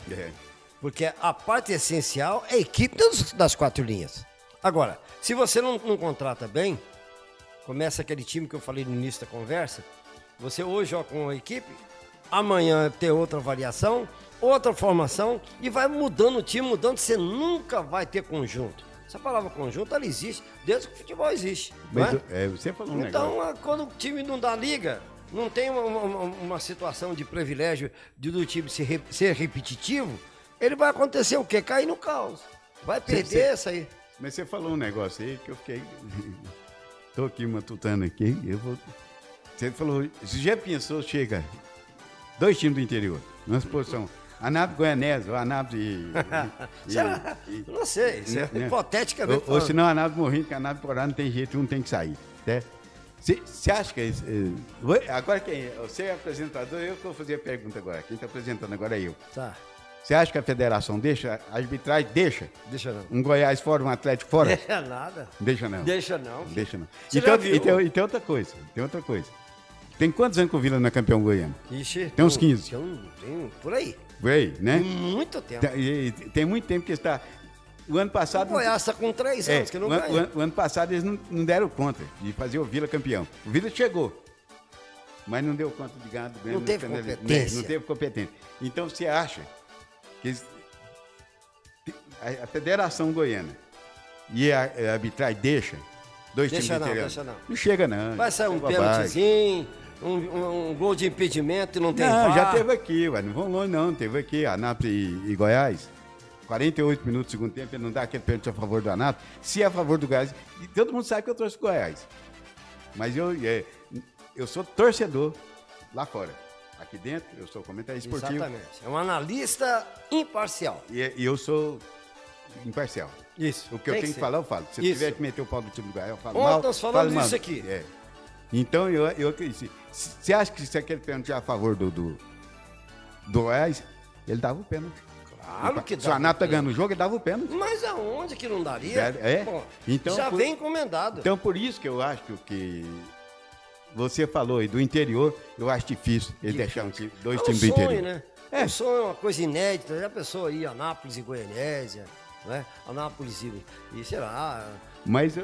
Porque a parte essencial é a equipe das 4 linhas. Agora, se você não contrata bem, começa aquele time que eu falei no início da conversa, você hoje joga com a equipe, amanhã tem outra variação, outra formação, e vai mudando o time, você nunca vai ter conjunto. Essa palavra conjunto, ela existe desde que o futebol existe. Mas não é? você falou um Então, negócio. quando o time não dá liga, não tem uma situação de privilégio do time ser repetitivo, ele vai acontecer o quê? Cair no caos. Vai perder essa aí. Mas você falou um negócio aí que eu fiquei... Tô aqui matutando aqui, Você falou, você já pensou, chega 2 times do interior, numa posição, Anápolis e Goianésia, ou Anápolis não sei, isso é hipoteticamente ou senão Anápolis Morrinho, porque Anápolis Porá não tem jeito, um tem que sair, né? Você acha que... agora você é apresentador, eu que vou fazer a pergunta agora, quem está apresentando agora é eu. Tá. Você acha que a federação deixa, a arbitragem deixa? Deixa não. Um Goiás fora, um Atlético fora? Deixa nada. Deixa não. Deixa não. Deixa não. Você Então, já viu? e tem outra coisa, Tem quantos anos que o Vila não é campeão goiano? Ixi, Tem uns 15. Tem por aí. Por aí, né? Muito tempo. Tem muito tempo que está... O ano passado... O Goiás está com 3 anos que não ganha. O ano passado eles não deram conta de fazer o Vila campeão. O Vila chegou, mas não deu conta de ganhar do Grêmio. Não teve competência. Não teve competência. Então você acha que a Federação Goiana e a arbitragem deixa 2 times do interior? Deixa não. Não chega não. Vai sair um pênaltizinho, um gol de impedimento e não tem Não, VAR. já teve aqui, ué, não vão longe não, teve aqui, Anápolis e Goiás, 48 minutos do segundo tempo, ele não dá aquele pênalti a favor do Anápolis, se é a favor do Goiás, e todo mundo sabe que eu torço pro Goiás, mas eu sou torcedor lá fora, aqui dentro eu sou comentarista esportivo. Exatamente, é um analista imparcial. E eu sou imparcial. Isso. O que eu tenho que falar, eu falo. Se eu Isso. tiver que meter o pau do time do Goiás, eu falo Ontem mal. nós falamos falo isso mal. aqui. Então, você acha que se aquele pênalti é a favor do Goiás, ele dava o pênalti. Claro que dá. Se o Anápolis tá ganhando o jogo, ele dava o pênalti. Mas aonde que não daria? Pô, Então, já vem encomendado. Então, por isso que eu acho que o que você falou aí do interior, eu acho difícil ele deixar dois times do interior. Né? O sonho é uma coisa inédita. Já pensou aí, Anápolis e Goianésia, né? Anápolis e sei lá. Mas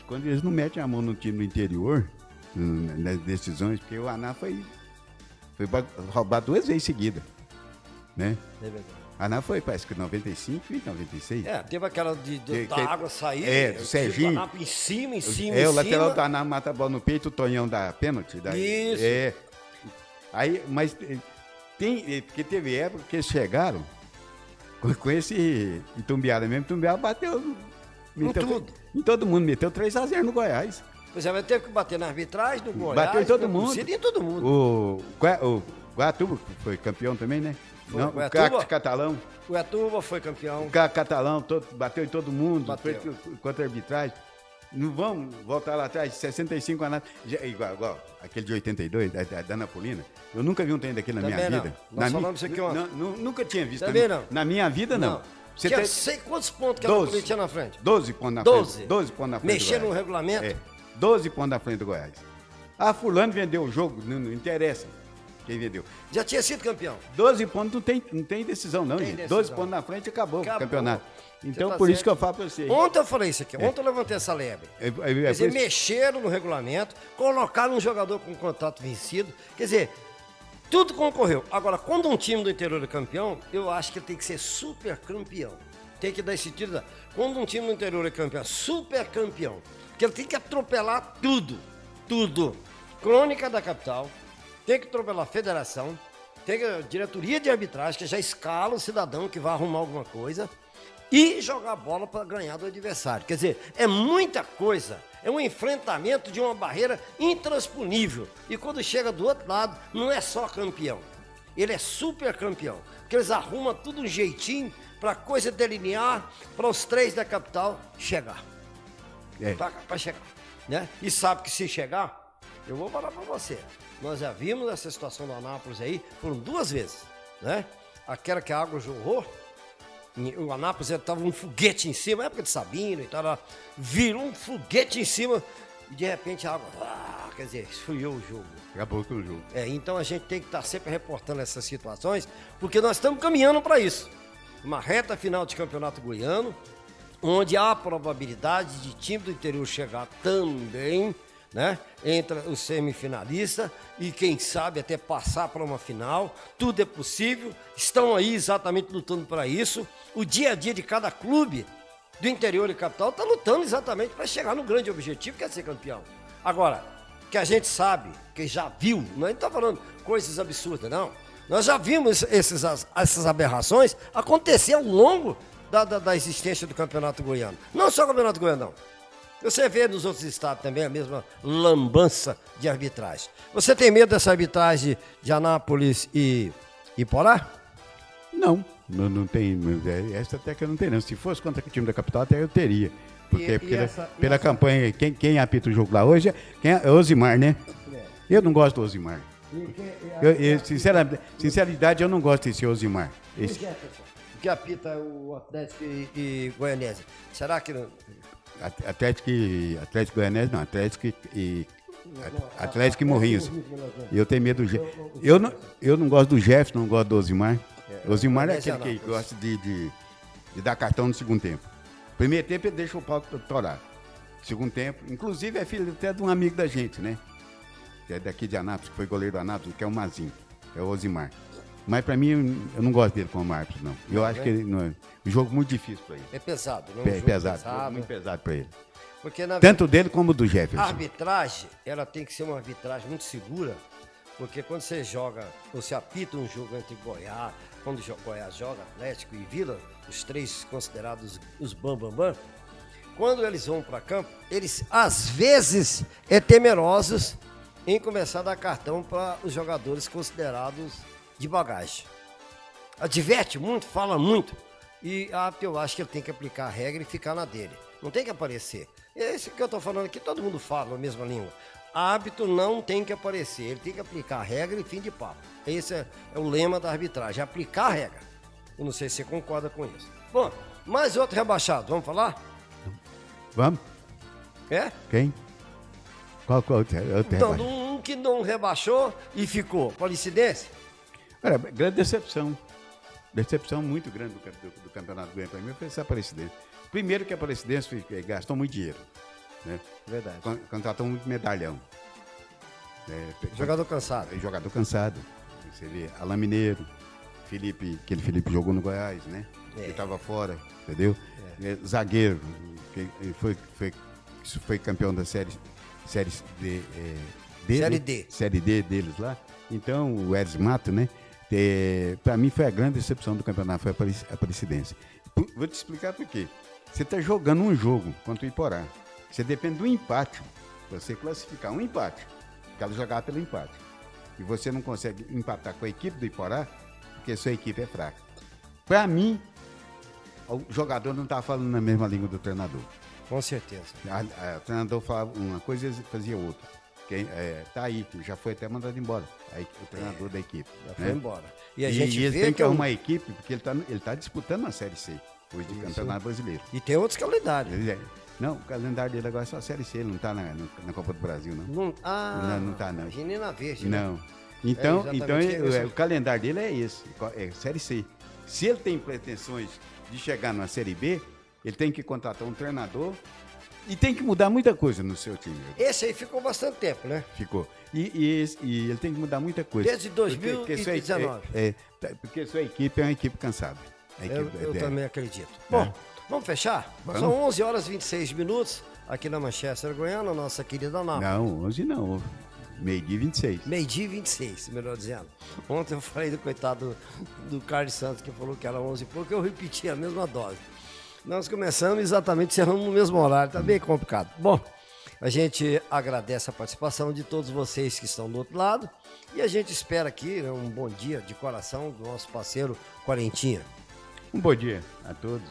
quando eles não metem a mão no time do interior, nas decisões, porque o Anápolis foi roubado 2 vezes seguidas, né? É verdade. A Anápolis foi, parece que 95 e 96. Teve aquela da água sair. Do Serginho. O Anápolis em cima. O lateral do Anápolis mata a bola no peito, o Tonhão dá pênalti. Isso. Aí, mas porque teve época que eles chegaram com esse Itumbiara mesmo. Itumbiara bateu em todo mundo, meteu 3-0 no Goiás. Pois é, vai ter que bater na arbitragem do Goiás. Bateu em todo mundo. Em todo mundo. O Guatuba foi campeão também, né? Foi, não, o Craque Catalão. O Guatuba foi campeão. O Craque Catalão bateu em todo mundo. Bateu. Foi contra a arbitragem. Não vamos voltar lá atrás, 65 anos. Igual aquele de 82, da Napolina. Eu nunca vi um trem daquele na minha vida. Nós falamos isso aqui ontem. Nunca tinha visto. Também não. Na minha vida, não. Você sei quantos pontos que a Napolina tinha na frente? 12 pontos na frente. 12 pontos na frente. Mexer no regulamento? 12 pontos na frente do Goiás. Ah, fulano vendeu o jogo, não interessa quem vendeu. Já tinha sido campeão. 12 pontos não tem decisão, não, Tem gente. decisão. 12 pontos na frente acabou o campeonato. Então, tá por isso certo. que eu falo para você. Ontem eu falei isso aqui, ontem eu levantei essa lebre. Quer dizer, mexeram no regulamento, colocaram um jogador com contrato vencido. Quer dizer, tudo concorreu. Agora, quando um time do interior é campeão, eu acho que ele tem que ser super campeão. Tem que dar esse título. Quando um time do interior é campeão, super campeão. Porque ele tem que atropelar tudo. Tudo. Crônica da capital, tem que atropelar a federação, tem que a diretoria de arbitragem, que já escala o cidadão que vai arrumar alguma coisa, e jogar bola para ganhar do adversário. Quer dizer, é muita coisa. É um enfrentamento de uma barreira intransponível. E quando chega do outro lado, não é só campeão. Ele é super campeão. Porque eles arrumam tudo um jeitinho para a coisa delinear, para os 3 da capital chegar. Para chegar. Né? E sabe que se chegar, eu vou falar para você. Nós já vimos essa situação do Anápolis aí, foram 2 vezes. Né? Aquela que a água jorrou, o Anápolis estava um foguete em cima, época de Sabino e tal, virou um foguete em cima e de repente a água, quer dizer, esfriou o jogo. Acabou com o jogo. Então a gente tem que estar sempre reportando essas situações, porque nós estamos caminhando para isso. Uma reta final de campeonato goiano, onde há a probabilidade de time do interior chegar também, né? Entre os semifinalistas e quem sabe até passar para uma final. Tudo é possível, estão aí exatamente lutando para isso. O dia a dia de cada clube do interior e capital está lutando exatamente para chegar no grande objetivo, que é ser campeão. Agora, que a gente sabe, que já viu, não está falando coisas absurdas, não. Nós já vimos essas aberrações acontecer ao longo da existência do campeonato goiano. Não só o campeonato goiano, não. Você vê nos outros estados também a mesma lambança de arbitragem. Você tem medo dessa arbitragem de Anápolis e Iporá? Não tem. Essa até que eu não tenho, não. Se fosse contra o time da capital, até eu teria. Porque pela campanha, quem apita o jogo lá hoje é o Osimar, né? Eu não gosto do Osimar. Sinceridade, eu não gosto desse Osimar. O Jefferson, que apita o Atlético e Goianésia. Será que não... Atlético Goianese, não, Atlético e Morrinhos. Eu tenho medo do Jefferson. Eu não gosto do Jefferson, não gosto do Osimar. Osimar é aquele que gosta de dar cartão no segundo tempo. Primeiro tempo ele deixa o pau torar. Segundo tempo, inclusive é filho até de um amigo da gente, né? Que é daqui de Anápolis, que foi goleiro do Anápolis, que é o Mazinho, é o Osimar. Mas pra mim, eu não gosto dele como árbitro, não. Eu acho que ele não é um jogo muito difícil pra ele. É pesado, não é pesado, muito pesado pra ele. Porque, tanto dele como do Jefferson. A arbitragem, ela tem que ser uma arbitragem muito segura, porque quando você joga, você apita um jogo entre Goiás, quando Goiás joga, Atlético e Vila, os 3 considerados os bam, quando eles vão para campo, eles às vezes é temerosos em começar a dar cartão para os jogadores considerados de bagagem. Adverte muito, fala muito, e eu acho que ele tem que aplicar a regra e ficar na dele. Não tem que aparecer. É isso que eu estou falando aqui, todo mundo fala a mesma língua. Árbitro não tem que aparecer, ele tem que aplicar a regra e fim de papo. Esse é o lema da arbitragem, aplicar a regra. Eu não sei se você concorda com isso. Bom, mais outro rebaixado, vamos falar? Vamos. É? Quem? Qual é o outro então, um que não rebaixou e ficou. Policidência? Olha, grande decepção. Decepção muito grande do Campeonato Goiano para mim foi essa Aparecidense. Primeiro que a Aparecidense gastou muito dinheiro. Né? Verdade. Contratou muito medalhão. Jogador cansado. Jogador cansado. Você vê, Alain Mineiro, aquele Felipe jogou no Goiás, né? Que estava fora, entendeu? Zagueiro, que foi campeão da série D. Série D deles lá. Então, o Eres Mato, né? Para mim foi a grande decepção do campeonato, foi a Aparecidense. Vou te explicar por quê. Você está jogando um jogo contra o Iporá. Você depende do empate. Você classificar um empate. Quero jogar pelo empate. E você não consegue empatar com a equipe do Iporá, porque a sua equipe é fraca. Para mim, o jogador não estava falando na mesma língua do treinador. Com certeza. O treinador falava uma coisa e fazia outra. Tá aí, já foi até mandado embora. O treinador da equipe. Já foi embora. E eles têm que arrumar a equipe, porque ele tá disputando a Série C, hoje de Campeonato Brasileiro. E tem outros calendários. Não, o calendário dele agora é só a Série C, ele não está na Copa do Brasil, não. Não, não tá, não. Menina Verde, né? Não. Então exatamente o calendário dele é esse, é Série C. Se ele tem pretensões de chegar na Série B, ele tem que contratar um treinador e tem que mudar muita coisa no seu time. Esse aí ficou bastante tempo, né? Ficou. E ele tem que mudar muita coisa. Desde 2019. Porque sua equipe é uma equipe cansada. Eu também acredito. Bom, vamos fechar? Vamos. São 11 horas e 26 minutos aqui na Manchester, Goiânia, nossa querida Anápolis. Não, 11 não. Meio-dia 26. Meio-dia 26, melhor dizendo. Ontem eu falei do coitado do Carlos Santos, que falou que era 11 e pouco, eu repeti a mesma dose. Nós começamos exatamente, cerramos no mesmo horário, tá bem complicado. Bom, a gente agradece a participação de todos vocês que estão do outro lado e a gente espera aqui, né, um bom dia de coração do nosso parceiro Quarentinha. Um bom dia a todos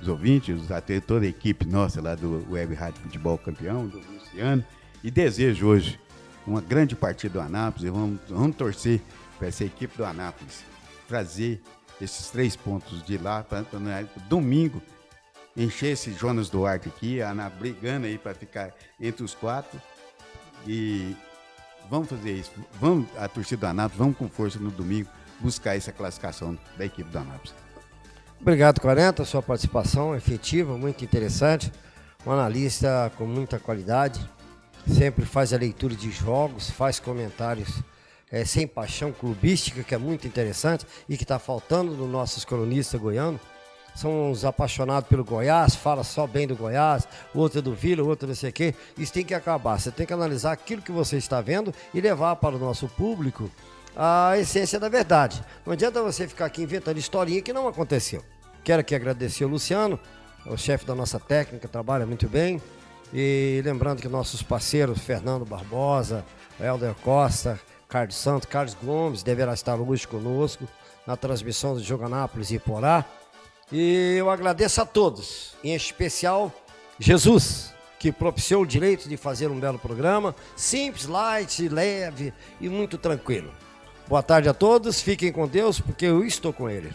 os ouvintes, a toda a equipe nossa lá do Web Rádio Futebol Campeão, do Luciano, e desejo hoje uma grande partida do Anápolis e vamos torcer para essa equipe do Anápolis trazer esses 3 pontos de lá para domingo encher esse Jonas Duarte aqui, a Ana brigando aí para ficar entre os 4 e vamos fazer isso, vamos a torcida do Anápolis, vamos com força no domingo buscar essa classificação da equipe do Anápolis. Obrigado, 40, sua participação efetiva, muito interessante, um analista com muita qualidade, sempre faz a leitura de jogos, faz comentários sem paixão clubística, que é muito interessante e que está faltando nos nossos cronistas goianos. São os apaixonados pelo Goiás, fala só bem do Goiás, o outro é do Vila, o outro não sei o quê. Isso tem que acabar. Você tem que analisar aquilo que você está vendo e levar para o nosso público a essência da verdade. Não adianta você ficar aqui inventando historinha que não aconteceu. Quero aqui agradecer o Luciano, o chefe da nossa técnica, trabalha muito bem. E lembrando que nossos parceiros, Fernando Barbosa, Helder Costa, Carlos Santos, Carlos Gomes, deverá estar hoje conosco na transmissão do Jogo Anápolis e Iporá. E eu agradeço a todos, em especial Jesus, que propiciou o direito de fazer um belo programa, simples, light, leve e muito tranquilo. Boa tarde a todos, fiquem com Deus, porque eu estou com Ele.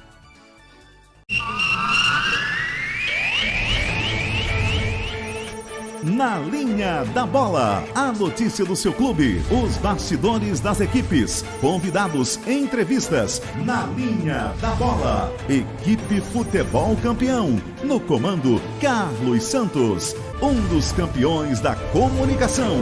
Na linha da bola, a notícia do seu clube, os bastidores das equipes, convidados, entrevistas. Na linha da bola, equipe Futebol Campeão, no comando Carlos Santos, um dos campeões da comunicação.